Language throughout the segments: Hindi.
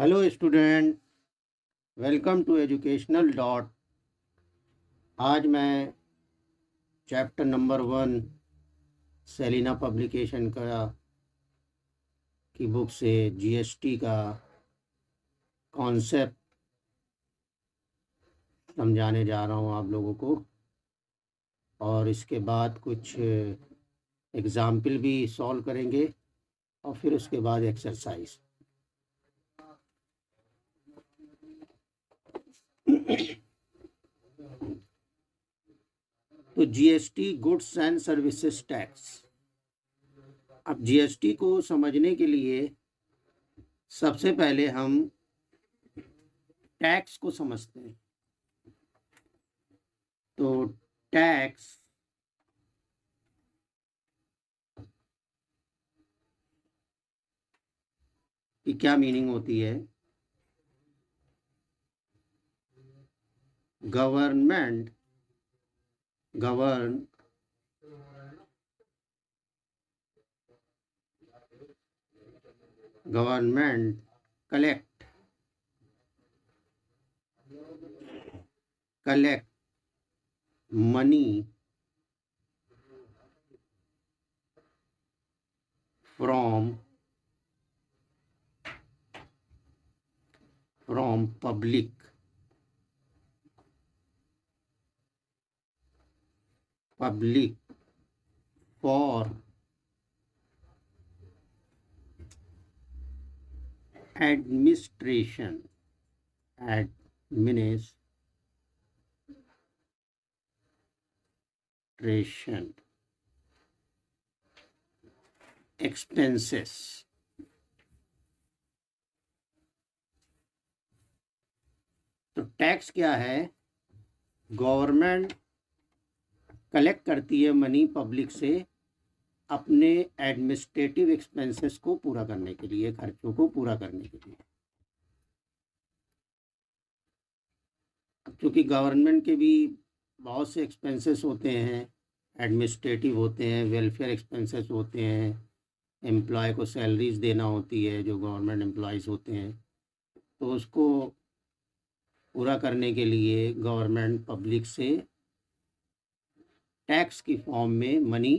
Hello student, welcome to educational dot. आज मैं चैप्टर नंबर 1 सेलिना पब्लिकेशन की बुक से जीएसटी का कॉन्सेप्ट समझाने जा रहा हूँ आप लोगों को, और इसके बाद कुछ एग्ज़ाम्पल भी सॉल्व करेंगे और फिर उसके बाद एक्सरसाइज। तो GST goods and services tax. अब जीएसटी को समझने के लिए सबसे पहले हम टैक्स को समझते हैं। तो टैक्स की क्या मीनिंग होती है? Government collect money from public for administration expenses। तो टैक्स क्या है? गवर्नमेंट कलेक्ट करती है मनी पब्लिक से अपने एडमिनिस्ट्रेटिव एक्सपेंसेस को पूरा करने के लिए, खर्चों को पूरा करने के लिए। क्योंकि गवर्नमेंट के भी बहुत से एक्सपेंसेस होते हैं, एडमिनिस्ट्रेटिव होते हैं, वेलफेयर एक्सपेंसेस होते हैं, एम्प्लॉय को सैलरीज देना होती है जो गवर्नमेंट एम्प्लॉयज़ होते हैं, तो उसको पूरा करने के लिए गवर्नमेंट पब्लिक से टैक्स की फॉर्म में मनी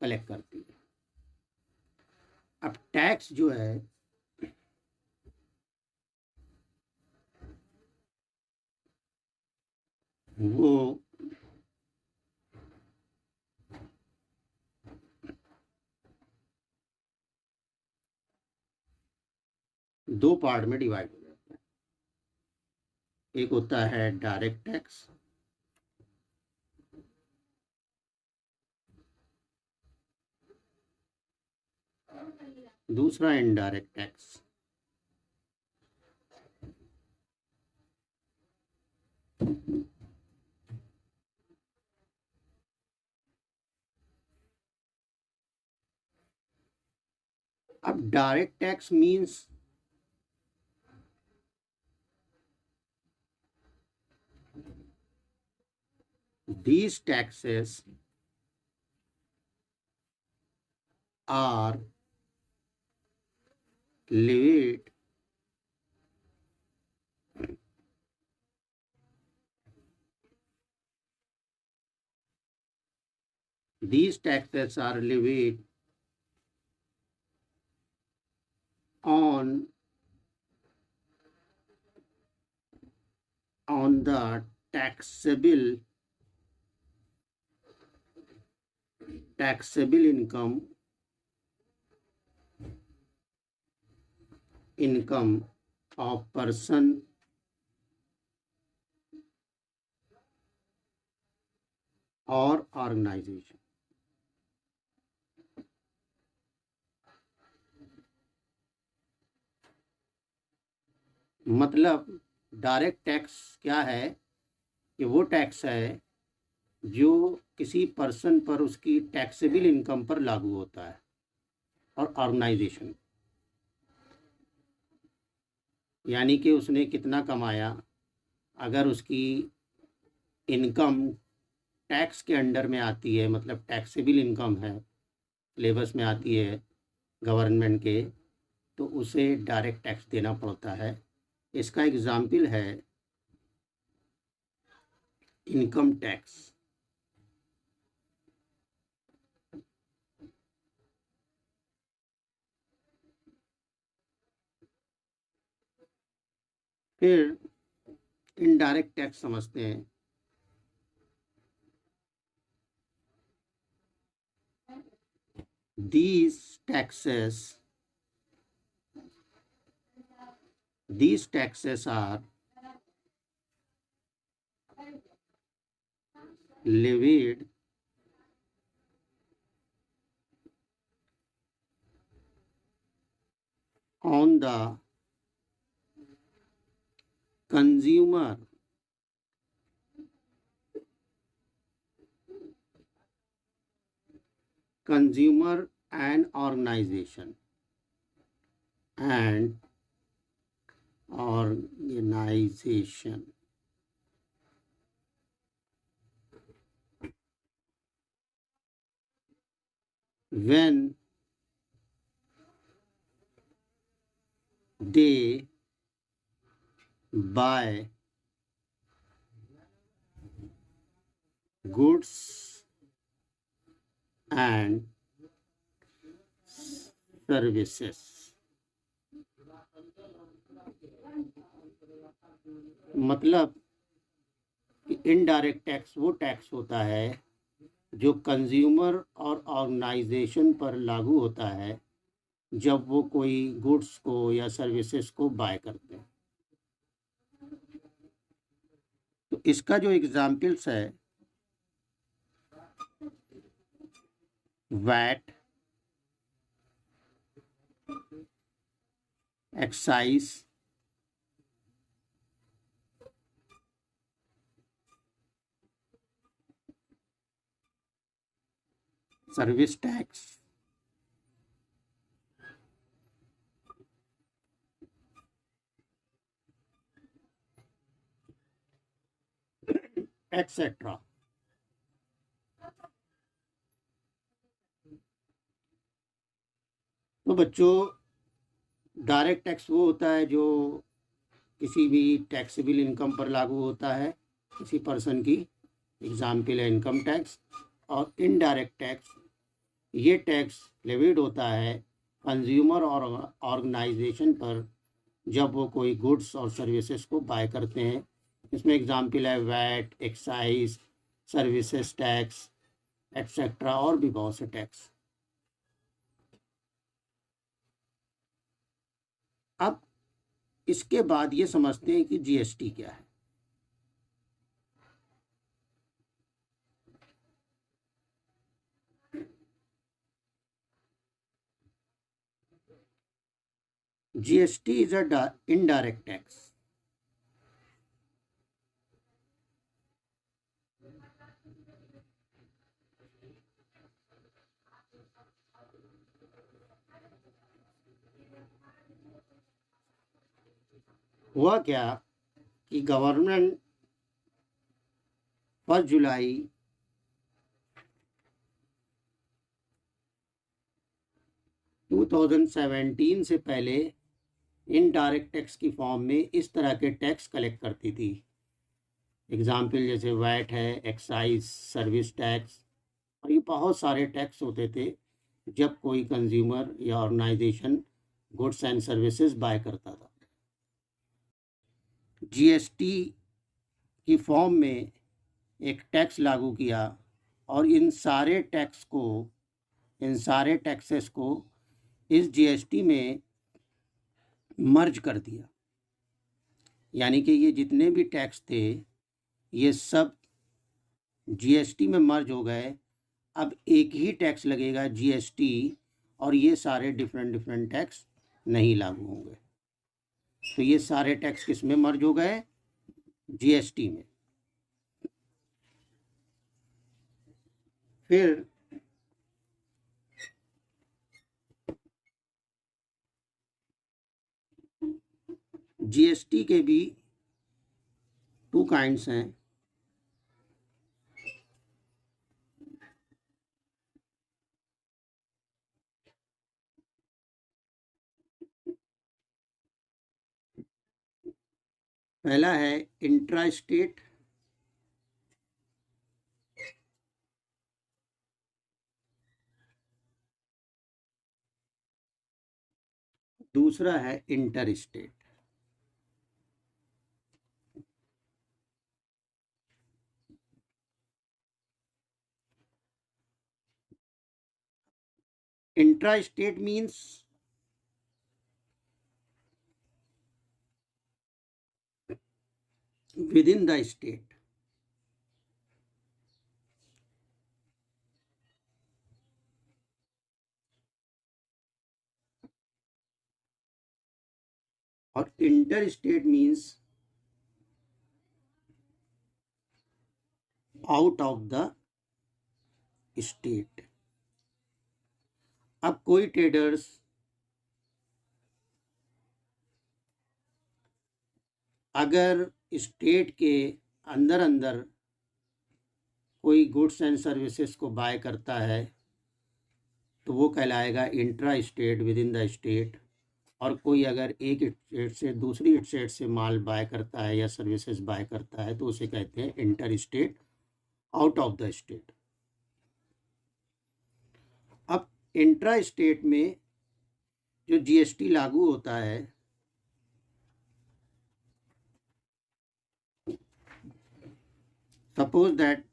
कलेक्ट करती है। अब टैक्स जो है वो दो पार्ट में डिवाइड हो जाता है। एक होता है डायरेक्ट टैक्स, दूसरा इनडायरेक्ट टैक्स। अब direct tax means these taxes are levied on the taxable income of person or organization। मतलब डायरेक्ट टैक्स क्या है कि वो टैक्स है जो किसी पर्सन पर उसकी टैक्सेबल इनकम पर लागू होता है, और ऑर्गेनाइजेशन यानी कि उसने कितना कमाया, अगर उसकी इनकम टैक्स के अंडर में आती है, मतलब टैक्सेबल इनकम है, सिलेबस में आती है गवर्नमेंट के, तो उसे डायरेक्ट टैक्स देना पड़ता है। इसका एग्जाम्पल है इनकम टैक्स। फिर इनडायरेक्ट टैक्स समझते हैं। These taxes are levied on the consumer and organization when they buy goods and services। मतलब कि इनडायरेक्ट टैक्स वो टैक्स होता है जो कंज्यूमर और ऑर्गेनाइजेशन पर लागू होता है जब वो कोई गुड्स को या सर्विसेज को बाय करते हैं। तो इसका जो एग्जाम्पल्स है VAT, excise, service tax, etcetera. तो बच्चों, डायरेक्ट टैक्स वो होता है जो किसी भी टैक्सेबल इनकम पर लागू होता है किसी पर्सन की, एग्जाम्पल है इनकम टैक्स। और इनडायरेक्ट टैक्स, ये टैक्स लेविड होता है कंज्यूमर और ऑर्गेनाइजेशन पर जब वो कोई गुड्स और सर्विसेज को बाय करते हैं। इसमें एग्जाम्पल है VAT, excise, services tax, etcetera, और भी बहुत से टैक्स। अब इसके बाद ये समझते हैं कि जीएसटी क्या है। GST is a indirect tax. हुआ क्या कि गवर्नमेंट 1 जुलाई 2017 से पहले इनडायरेक्ट टैक्स की फॉर्म में इस तरह के टैक्स कलेक्ट करती थी। एग्जाम्पल जैसे वैट है, एक्साइज, सर्विस टैक्स, और ये बहुत सारे टैक्स होते थे जब कोई कंज्यूमर या organisation goods and services buy करता था। जीएसटी की फॉर्म में एक टैक्स लागू किया और इन सारे टैक्सेस को इस जीएसटी में मर्ज कर दिया। यानी कि ये जितने भी टैक्स थे ये सब जीएसटी में मर्ज हो गए। अब एक ही टैक्स लगेगा जीएसटी, और ये सारे डिफरेंट टैक्स नहीं लागू होंगे। तो ये सारे टैक्स किस में मर्ज हो गए? जीएसटी में। फिर जीएसटी के भी 2 काइंड्स हैं। पहला है इंट्रा स्टेट, दूसरा है inter state. Intra state means within the state, और inter state means out of the state. अब कोई ट्रेडर्स अगर स्टेट के अंदर अंदर कोई गुड्स एंड सर्विसेज को बाय करता है तो वो कहलाएगा intra state, with in the state. और कोई अगर एक स्टेट से दूसरी स्टेट से माल बाय करता है या सर्विसेज बाय करता है तो उसे कहते हैं inter state, out of the state. अब इंट्रा स्टेट में जो जीएसटी लागू होता है, सपोज दैट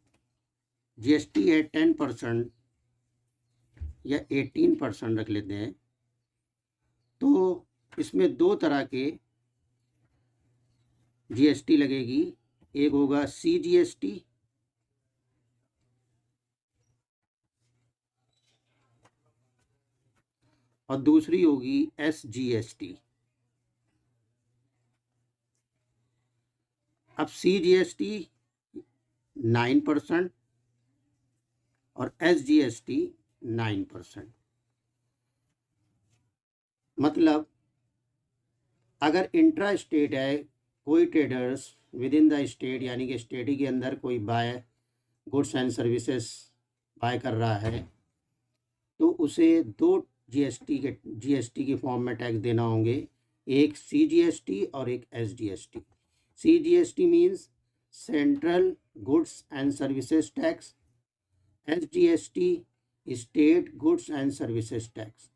जीएसटी है 10% या 18% रख लेते हैं, तो इसमें दो तरह के जीएसटी लगेगी। एक होगा सीजीएसटी और दूसरी होगी एसजीएसटी। अब सीजीएसटी 9% और एसजीएसटी 9%। मतलब अगर इंट्रा स्टेट है, कोई traders within the state यानी कि स्टेट के अंदर कोई buy goods and services buy कर रहा है तो उसे दो जीएसटी के फॉर्म में टैक्स देना होंगे, एक सीजीएसटी और एक SGST. CGST means central goods and services tax, SGST state goods and services tax.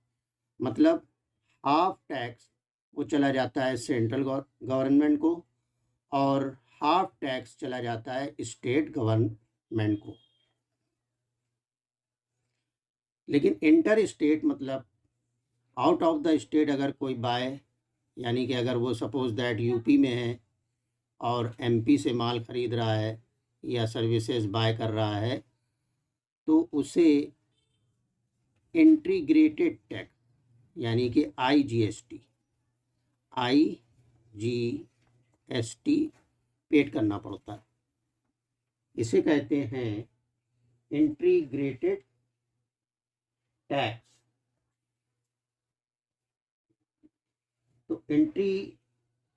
मतलब हाफ टैक्स वो चला जाता है सेंट्रल गवर्नमेंट को और हाफ टैक्स चला जाता है स्टेट गवर्नमेंट को। लेकिन इंटर स्टेट मतलब आउट ऑफ द स्टेट अगर कोई बाय, यानी कि अगर वो सपोज दैट यूपी में है और एमपी से माल खरीद रहा है या सर्विसेज बाय कर रहा है तो उसे इंटीग्रेटेड टैक्स यानी कि आईजीएसटी पेड करना पड़ता है। इसे कहते हैं इंटीग्रेटेड टैक्स। तो इंटीग्रेटेड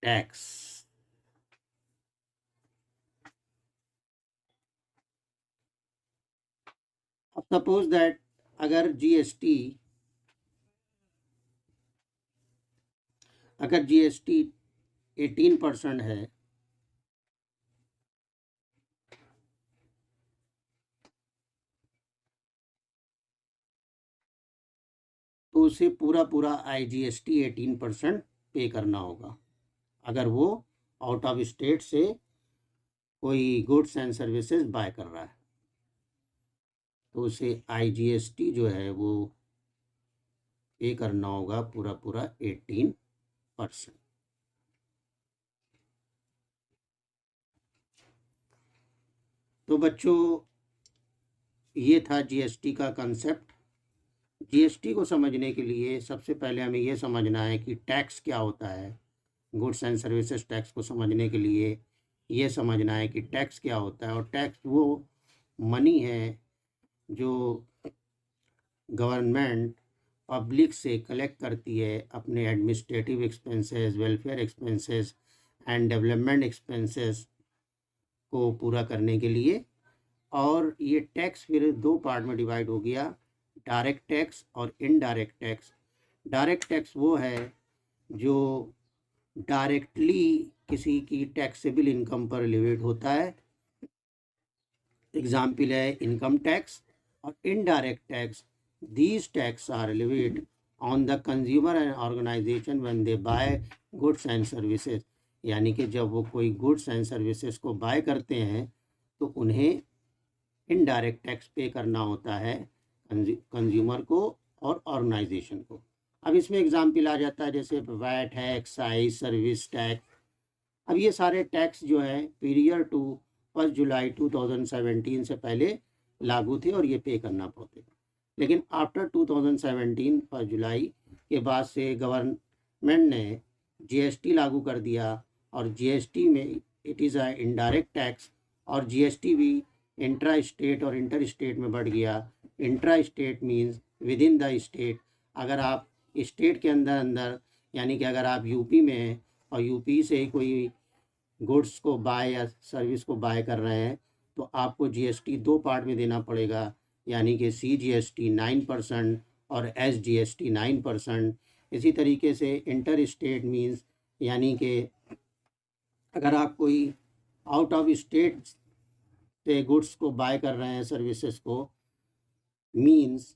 टैक्स अब सपोज दैट अगर जीएसटी 18% है तो उसे पूरा आईजीएसटी 18% पे करना होगा। अगर वो आउट ऑफ स्टेट से कोई गुड्स एंड सर्विसेज बाय कर रहा है तो उसे आईजीएसटी जो है वो पे करना होगा पूरा 18%। तो बच्चों ये था जीएसटी का कंसेप्ट। जीएसटी को समझने के लिए सबसे पहले हमें ये समझना है कि टैक्स क्या होता है। गुड्स एंड सर्विसेज टैक्स को समझने के लिए ये समझना है कि टैक्स क्या होता है। और टैक्स वो मनी है जो गवर्नमेंट पब्लिक से कलेक्ट करती है अपने administrative expenses, welfare expenses and development expenses को पूरा करने के लिए। और ये टैक्स फिर दो पार्ट में डिवाइड हो गया, डायरेक्ट टैक्स और इनडायरेक्ट टैक्स। डायरेक्ट टैक्स वो है जो डायरेक्टली किसी की टैक्सेबल इनकम पर रिलेटेड होता है, एग्जाम्पल है इनकम टैक्स। और indirect tax, these tax are related on the consumer and organisation when they buy goods and services, यानी कि जब वो कोई गुड्स एंड सर्विसेज को बाय करते हैं तो उन्हें इनडायरेक्ट टैक्स पे करना होता है कंज्यूमर को और ऑर्गेनाइजेशन को। अब इसमें एग्जाम्पल आ जाता है जैसे वैट है, एक्साइज, सर्विस टैक्स। अब ये सारे टैक्स जो है पीरियड टू 1 जुलाई 2017 से पहले लागू थे और ये पे करना पड़ते थे। लेकिन आफ्टर 2017 1 जुलाई के बाद से गवर्नमेंट ने जीएसटी लागू कर दिया, और जीएसटी में it is a indirect tax, और जीएसटी भी इंट्रा स्टेट और इंटर स्टेट में बढ़ गया। Intra state means with in the state, अगर आप स्टेट के अंदर अंदर, यानी कि अगर आप यूपी में हैं और यूपी से कोई गुड्स को बाय या सर्विस को बाय कर रहे हैं तो आपको जीएसटी दो पार्ट में देना पड़ेगा, यानी कि CGST 9% और SGST 9%। इसी तरीके से इंटर स्टेट मीन्स, यानी कि अगर आप कोई आउट ऑफ स्टेट से गुड्स को बाय कर रहे हैं, सर्विसेज को, मीन्स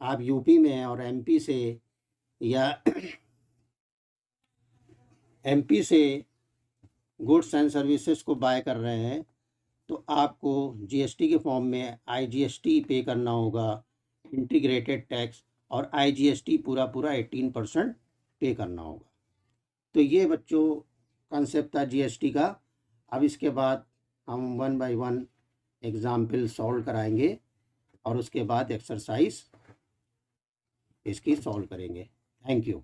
आप यूपी में हैं और एमपी से या एमपी से गुड्स एंड सर्विसेज को बाय कर रहे हैं तो आपको जीएसटी के फॉर्म में IGST पे करना होगा, इंटीग्रेटेड टैक्स, और IGST पूरा 18% पे करना होगा। तो ये बच्चों कंसेप्ट था जीएसटी का। अब इसके बाद हम 1 बाय 1 एग्जाम्पल सॉल्व कराएंगे और उसके बाद एक्सरसाइज इसकी सॉल्व करेंगे। Thank you.